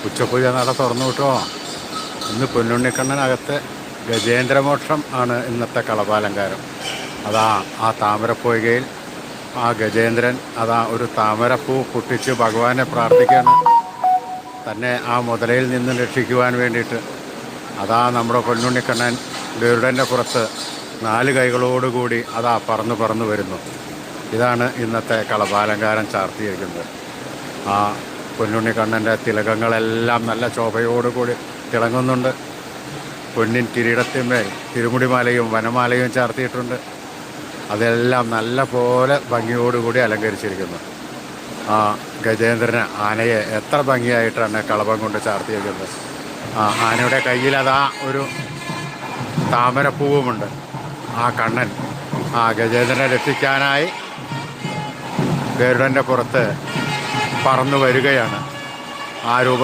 ഉച്ചപൂജ നട തുറന്നു വിട്ടോ. ഇന്ന് പൊന്നുണ്ണിക്കണ്ണനകത്ത് ഗജേന്ദ്രമോക്ഷം ആണ് ഇന്നത്തെ കളഭാലങ്കാരം. അതാ ആ താമരപ്പൊയ്കയിൽ ആ ഗജേന്ദ്രൻ അതാ ഒരു താമരപ്പൂ പൊട്ടിച്ച് ഭഗവാനെ പ്രാർത്ഥിക്കുകയാണ്, തന്നെ ആ മുതലയിൽ നിന്ന് രക്ഷിക്കുവാൻ വേണ്ടിയിട്ട്. അതാ നമ്മുടെ പൊന്നുണ്ണിക്കണ്ണൻ ഗരുഡൻ്റെ പുറത്ത് 4 കൈകളോടുകൂടി അതാ പറന്ന് പറന്ന് വരുന്നു. ഇതാണ് ഇന്നത്തെ കളഭാലങ്കാരം ചാർത്തിയിരിക്കുന്നത്. ആ പൊന്നുണ്ണിക്കണ്ണൻ്റെ തിലകങ്ങളെല്ലാം നല്ല ശോഭയോടുകൂടി തിളങ്ങുന്നുണ്ട്. പൊന്നിൻ കിരീടത്തിന്മേൽ തിരുമുടിമാലയും വനമാലയും ചാർത്തിയിട്ടുണ്ട്. അതെല്ലാം നല്ല പോലെ ഭംഗിയോടുകൂടി അലങ്കരിച്ചിരിക്കുന്നു. ആ ഗജേന്ദ്രന് ആനയെ എത്ര ഭംഗിയായിട്ടാണ് കളഭം കൊണ്ട് ചാർത്തിയിരിക്കുന്നത്. ആ ആനയുടെ കയ്യിൽ അതാ ഒരു താമരപ്പൂവുമുണ്ട്. ആ കണ്ണൻ ആ ഗജേന്ദ്രനെ രക്ഷിക്കാനായി ഗരുഡൻ്റെ പുറത്ത് പറന്നു വരികയാണ്. ആ രൂപം